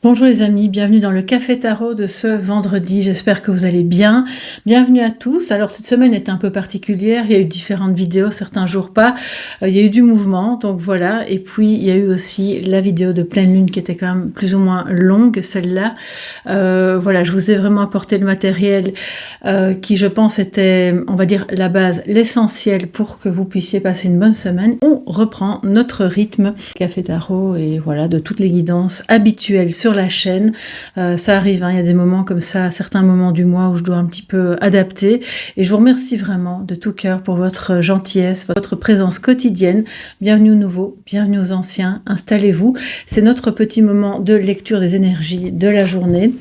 Bonjour les amis, bienvenue dans le Café Tarot de ce vendredi, j'espère que vous allez bien. Bienvenue à tous. Alors cette semaine est un peu particulière, il y a eu différentes vidéos, certains jours pas, il y a eu du mouvement, donc voilà. Et puis il y a eu aussi la vidéo de pleine lune qui était quand même plus ou moins longue, celle-là. Voilà, je vous ai vraiment apporté le matériel qui je pense était, on va dire, la base, l'essentiel pour que vous puissiez passer une bonne semaine. On reprend notre rythme Café Tarot et voilà, de toutes les guidances habituelles sur la chaîne. Ça arrive, hein, il y a des moments comme ça, certains moments du mois où je dois un petit peu adapter. Et je vous remercie vraiment de tout cœur pour votre gentillesse, votre présence quotidienne. Bienvenue aux nouveaux, bienvenue aux anciens. Installez-vous. C'est notre petit moment de lecture des énergies de la journée.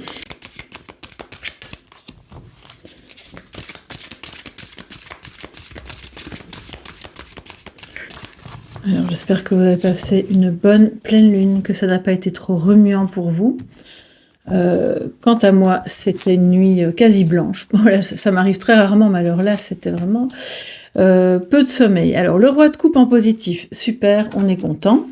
Alors j'espère que vous avez passé une bonne pleine lune, que ça n'a pas été trop remuant pour vous. Quant à moi, c'était une nuit quasi blanche. Voilà, ça m'arrive très rarement, mais alors là, c'était vraiment peu de sommeil. Alors, le roi de coupe en positif, super, on est content.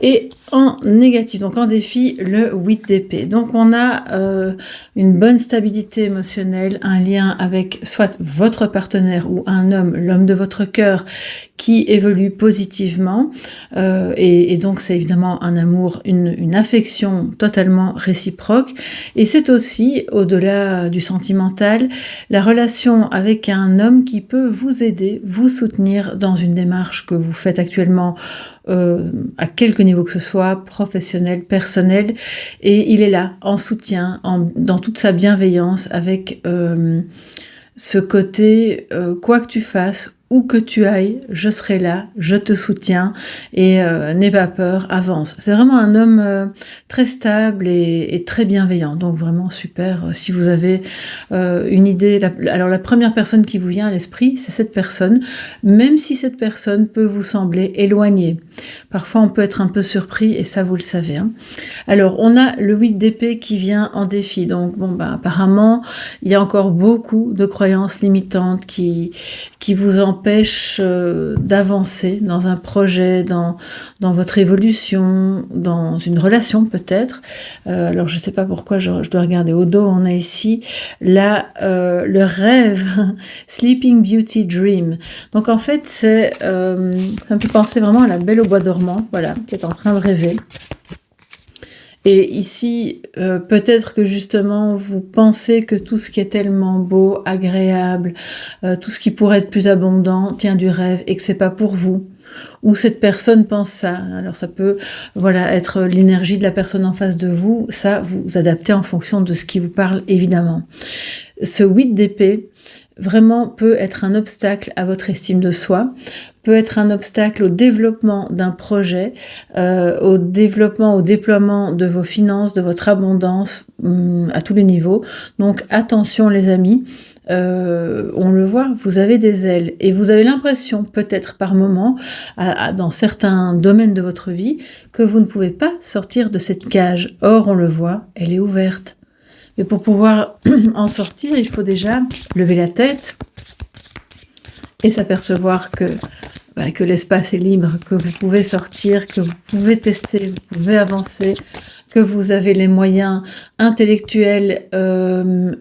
Et en négatif, donc en défi, le 8 d'épée. Donc on a une bonne stabilité émotionnelle, un lien avec soit votre partenaire ou un homme, l'homme de votre cœur, qui évolue positivement. Et donc c'est évidemment un amour, une affection totalement réciproque. Et c'est aussi, au-delà du sentimental, la relation avec un homme qui peut vous aider, vous soutenir dans une démarche que vous faites actuellement à quelque niveau que ce soit, professionnel, personnel, et il est là, en soutien, dans toute sa bienveillance, avec ce côté, quoi que tu fasses, où que tu ailles, je serai là, je te soutiens, et n'aie pas peur, avance. C'est vraiment un homme très stable et très bienveillant, donc vraiment super. Si vous avez une idée, alors la première personne qui vous vient à l'esprit, c'est cette personne, même si cette personne peut vous sembler éloignée. Parfois, on peut être un peu surpris, et ça, vous le savez. Hein. Alors, on a le 8 d'épée qui vient en défi, donc bon, bah, apparemment, il y a encore beaucoup de croyances limitantes qui vous empêchent d'avancer dans un projet, dans votre évolution, dans une relation peut-être. Alors, je ne sais pas pourquoi je dois regarder au dos, on a ici là le rêve, Sleeping Beauty Dream. Donc, en fait, ça me fait penser vraiment à la Belle au bois dormant, voilà, qui est en train de rêver. Et ici, peut-être que justement, vous pensez que tout ce qui est tellement beau, agréable, tout ce qui pourrait être plus abondant tient du rêve et que c'est pas pour vous. Ou cette personne pense ça. Alors ça peut être l'énergie de la personne en face de vous. Ça, vous adaptez en fonction de ce qui vous parle, évidemment. Ce 8 d'épée, vraiment peut être un obstacle à votre estime de soi, peut être un obstacle au développement d'un projet, au développement, au déploiement de vos finances, de votre abondance à tous les niveaux. Donc attention les amis, on le voit, vous avez des ailes et vous avez l'impression peut-être par moment, dans certains domaines de votre vie, que vous ne pouvez pas sortir de cette cage. Or on le voit, elle est ouverte. Mais pour pouvoir en sortir, il faut déjà lever la tête et s'apercevoir que l'espace est libre, que vous pouvez sortir, que vous pouvez tester, vous pouvez avancer, que vous avez les moyens intellectuels,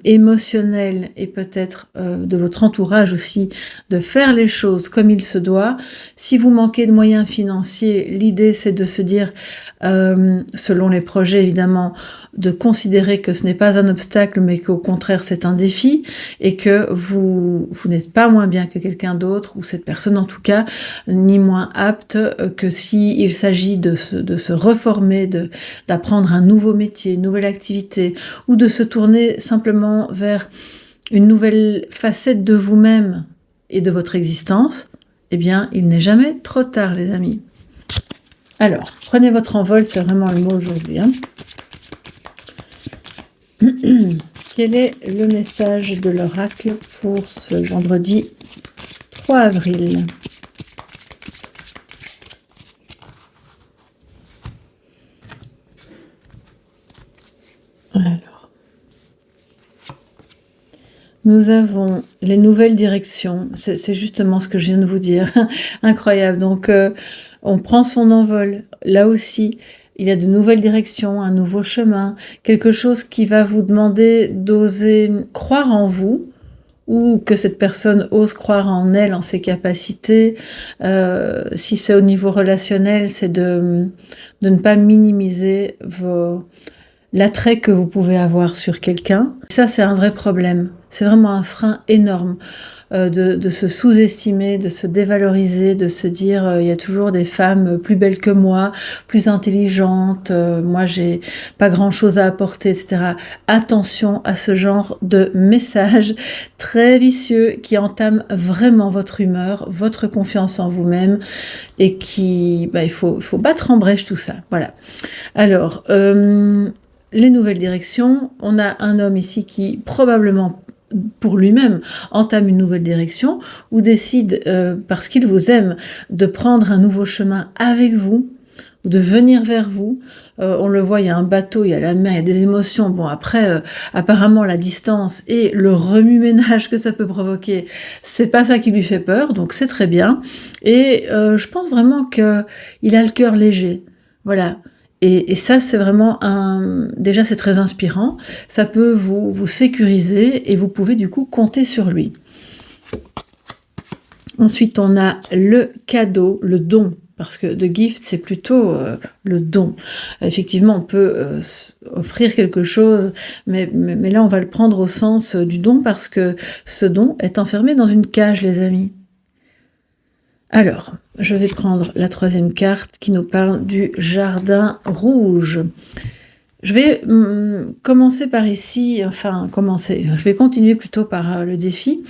émotionnels et peut-être de votre entourage aussi de faire les choses comme il se doit. Si vous manquez de moyens financiers, l'idée c'est de se dire, selon les projets évidemment, de considérer que ce n'est pas un obstacle mais qu'au contraire c'est un défi et que vous n'êtes pas moins bien que quelqu'un d'autre ou cette personne en tout cas, ni moins apte que s'il s'agit de se reformer, d'apprendre un nouveau métier, une nouvelle activité ou de se tourner simplement vers une nouvelle facette de vous-même et de votre existence, eh bien, il n'est jamais trop tard, les amis. Alors, prenez votre envol, c'est vraiment le mot aujourd'hui. Hein. Quel est le message de l'oracle pour ce vendredi 3 avril ? Alors, nous avons les nouvelles directions. C'est justement ce que je viens de vous dire. Incroyable. Donc, on prend son envol. Là aussi, il y a de nouvelles directions, un nouveau chemin, quelque chose qui va vous demander d'oser croire en vous, ou que cette personne ose croire en elle, en ses capacités. Si c'est au niveau relationnel, c'est de ne pas minimiser l'attrait que vous pouvez avoir sur quelqu'un. Ça, c'est un vrai problème. C'est vraiment un frein énorme de se sous-estimer, de se dévaloriser, de se dire il y a toujours des femmes plus belles que moi, plus intelligentes, moi j'ai pas grand-chose à apporter, etc. Attention à ce genre de messages très vicieux qui entament vraiment votre humeur, votre confiance en vous-même et il faut battre en brèche tout ça. Voilà. Alors, les nouvelles directions, on a un homme ici qui probablement pour lui-même entame une nouvelle direction ou décide, parce qu'il vous aime, de prendre un nouveau chemin avec vous ou de venir vers vous. On le voit, il y a un bateau, il y a la mer, il y a des émotions. Bon, après, apparemment, la distance et le remue-ménage que ça peut provoquer, c'est pas ça qui lui fait peur, donc c'est très bien. Et je pense vraiment qu'il a le cœur léger. Voilà. Et ça, c'est vraiment déjà, c'est très inspirant. Ça peut vous sécuriser et vous pouvez du coup compter sur lui. Ensuite, on a le cadeau, le don. Parce que the gift, c'est plutôt le don. Effectivement, on peut offrir quelque chose, mais là, on va le prendre au sens du don parce que ce don est enfermé dans une cage, les amis. Alors, je vais prendre la troisième carte qui nous parle du jardin rouge. Je vais commencer par ici, je vais continuer plutôt par le défi,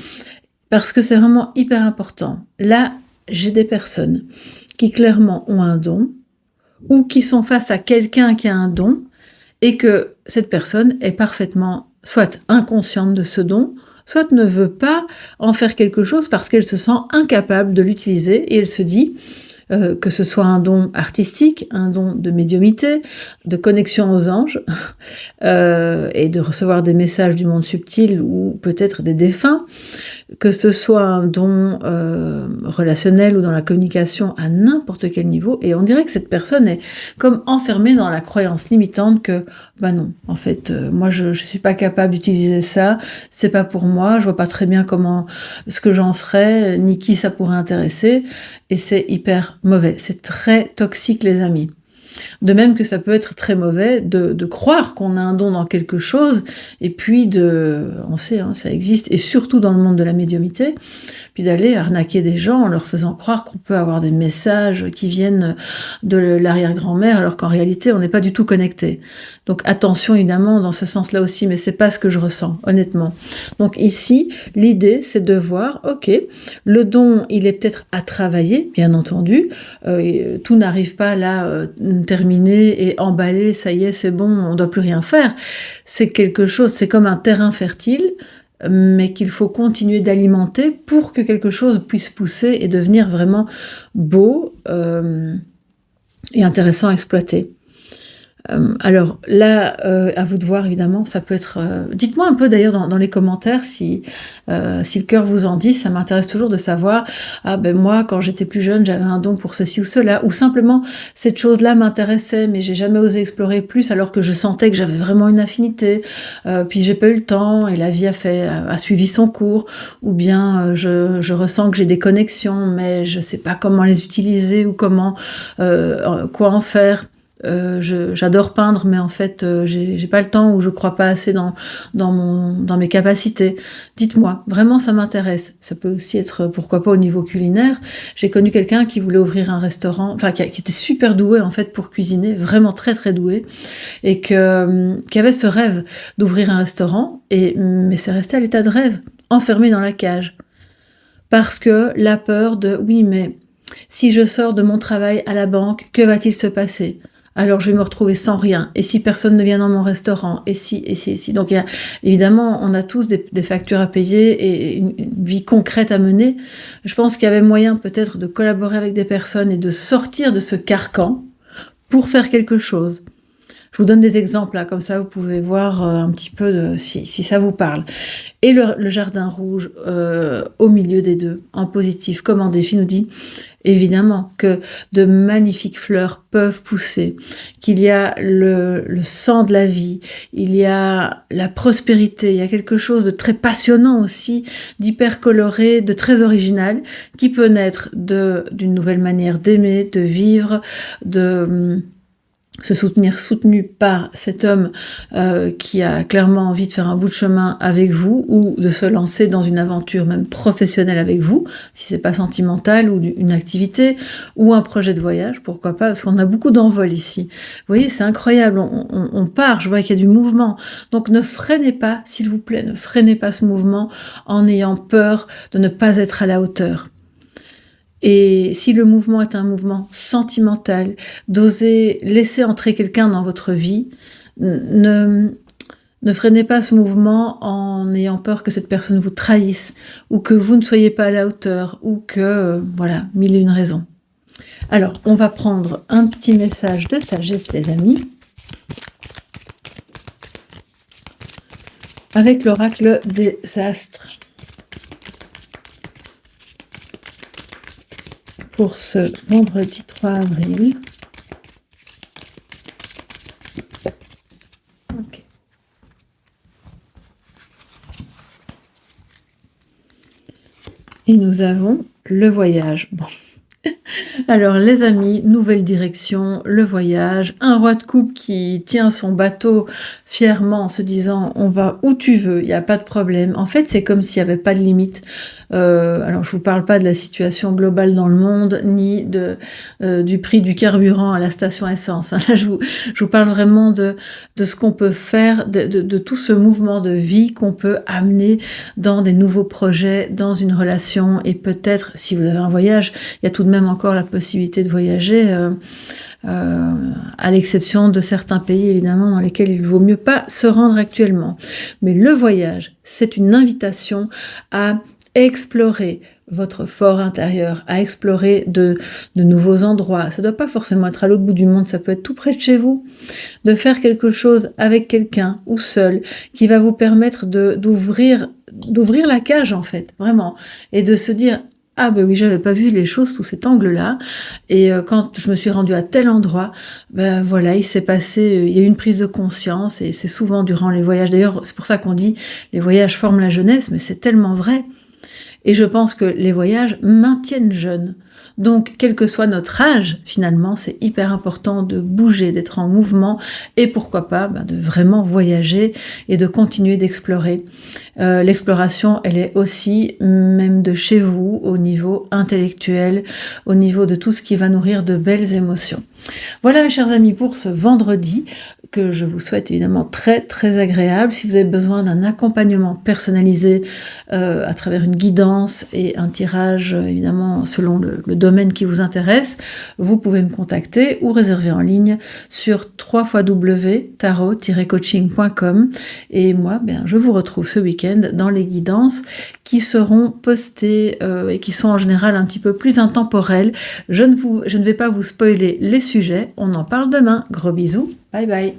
parce que c'est vraiment hyper important. Là, j'ai des personnes qui clairement ont un don, ou qui sont face à quelqu'un qui a un don, et que cette personne est parfaitement soit inconsciente de ce don, soit ne veut pas en faire quelque chose parce qu'elle se sent incapable de l'utiliser et elle se dit que ce soit un don artistique, un don de médiumnité, de connexion aux anges et de recevoir des messages du monde subtil ou peut-être des défunts, que ce soit un don relationnel ou dans la communication à n'importe quel niveau, et on dirait que cette personne est comme enfermée dans la croyance limitante que non, en fait, moi je suis pas capable d'utiliser ça, c'est pas pour moi, je vois pas très bien ce que j'en ferais, ni qui ça pourrait intéresser, et c'est hyper mauvais, c'est très toxique les amis. De même que ça peut être très mauvais de croire qu'on a un don dans quelque chose, et puis on sait, ça existe, et surtout dans le monde de la médiumnité, puis d'aller arnaquer des gens en leur faisant croire qu'on peut avoir des messages qui viennent de l'arrière-grand-mère, alors qu'en réalité, on n'est pas du tout connecté. Donc attention évidemment dans ce sens-là aussi, mais c'est pas ce que je ressens, honnêtement. Donc ici, l'idée, c'est de voir, ok, le don, il est peut-être à travailler, bien entendu, tout n'arrive pas là, terminé et emballé, ça y est, c'est bon, on ne doit plus rien faire. C'est quelque chose, c'est comme un terrain fertile, mais qu'il faut continuer d'alimenter pour que quelque chose puisse pousser et devenir vraiment beau et intéressant à exploiter. Alors là, à vous de voir évidemment, ça peut être... dites-moi un peu d'ailleurs dans les commentaires si le cœur vous en dit, ça m'intéresse toujours de savoir, moi quand j'étais plus jeune j'avais un don pour ceci ou cela, ou simplement cette chose-là m'intéressait mais j'ai jamais osé explorer plus alors que je sentais que j'avais vraiment une affinité, puis j'ai pas eu le temps et la vie a suivi son cours, ou bien je ressens que j'ai des connexions mais je sais pas comment les utiliser ou quoi en faire. J'adore peindre, mais en fait, j'ai pas le temps ou je crois pas assez dans mes capacités. Dites-moi, vraiment, ça m'intéresse. Ça peut aussi être, pourquoi pas, au niveau culinaire. J'ai connu quelqu'un qui voulait ouvrir un restaurant, qui était super doué, en fait, pour cuisiner, vraiment très, très doué, et qui avait ce rêve d'ouvrir un restaurant, mais c'est resté à l'état de rêve, enfermé dans la cage. Parce que la peur de, oui, mais si je sors de mon travail à la banque, que va-t-il se passer ? Alors je vais me retrouver sans rien, et si personne ne vient dans mon restaurant, et si. Donc évidemment, on a tous des factures à payer et une vie concrète à mener. Je pense qu'il y avait moyen peut-être de collaborer avec des personnes et de sortir de ce carcan pour faire quelque chose. Je vous donne des exemples, là, comme ça vous pouvez voir un petit peu si ça vous parle. Et le jardin rouge au milieu des deux, en positif, comme en défi, nous dit évidemment que de magnifiques fleurs peuvent pousser, qu'il y a le sang de la vie, il y a la prospérité, il y a quelque chose de très passionnant aussi, d'hyper coloré, de très original, qui peut naître d'une nouvelle manière d'aimer, de vivre, de se soutenir soutenu par cet homme qui a clairement envie de faire un bout de chemin avec vous ou de se lancer dans une aventure même professionnelle avec vous, si c'est pas sentimental, ou une activité ou un projet de voyage, pourquoi pas, parce qu'on a beaucoup d'envols ici. Vous voyez, c'est incroyable, on part, je vois qu'il y a du mouvement. Donc ne freinez pas, s'il vous plaît, ne freinez pas ce mouvement en ayant peur de ne pas être à la hauteur. Et si le mouvement est un mouvement sentimental, d'oser laisser entrer quelqu'un dans votre vie, ne freinez pas ce mouvement en ayant peur que cette personne vous trahisse, ou que vous ne soyez pas à la hauteur, ou que, voilà, mille et une raisons. Alors, on va prendre un petit message de sagesse, les amis, avec l'oracle des astres. Pour ce vendredi 3 avril. Okay. Et nous avons le voyage. Bon. Alors les amis, nouvelle direction, le voyage, un roi de coupe qui tient son bateau fièrement en se disant on va où tu veux, il n'y a pas de problème. En fait, c'est comme s'il n'y avait pas de limite. Alors je vous parle pas de la situation globale dans le monde, ni du prix du carburant à la station essence. Hein. Là, je vous parle vraiment de ce qu'on peut faire, de tout ce mouvement de vie qu'on peut amener dans des nouveaux projets, dans une relation, et peut-être, si vous avez un voyage, il y a tout de même encore la possibilité de voyager, à l'exception de certains pays, évidemment, dans lesquels il vaut mieux pas se rendre actuellement. Mais le voyage, c'est une invitation à explorer votre fort intérieur, à explorer de nouveaux endroits. Ça ne doit pas forcément être à l'autre bout du monde, ça peut être tout près de chez vous. De faire quelque chose avec quelqu'un ou seul qui va vous permettre d'ouvrir la cage, en fait, vraiment, et de se dire ah ben oui, j'avais pas vu les choses sous cet angle-là, et quand je me suis rendue à tel endroit, ben voilà, il s'est passé, il y a eu une prise de conscience, et c'est souvent durant les voyages. D'ailleurs, c'est pour ça qu'on dit les voyages forment la jeunesse, mais c'est tellement vrai. Et je pense que les voyages maintiennent jeunes. Donc, quel que soit notre âge, finalement, c'est hyper important de bouger, d'être en mouvement, et pourquoi pas de vraiment voyager et de continuer d'explorer. L'exploration, elle est aussi, même de chez vous, au niveau intellectuel, au niveau de tout ce qui va nourrir de belles émotions. Voilà, mes chers amis, pour ce vendredi, que je vous souhaite évidemment très très agréable. Si vous avez besoin d'un accompagnement personnalisé à travers une guidance et un tirage évidemment selon le domaine qui vous intéresse, vous pouvez me contacter ou réserver en ligne sur www.tarot-coaching.com, et moi je vous retrouve ce week-end dans les guidances qui seront postées et qui sont en général un petit peu plus intemporelles. Je ne vais pas vous spoiler les sujets, on en parle demain. Gros bisous, bye bye.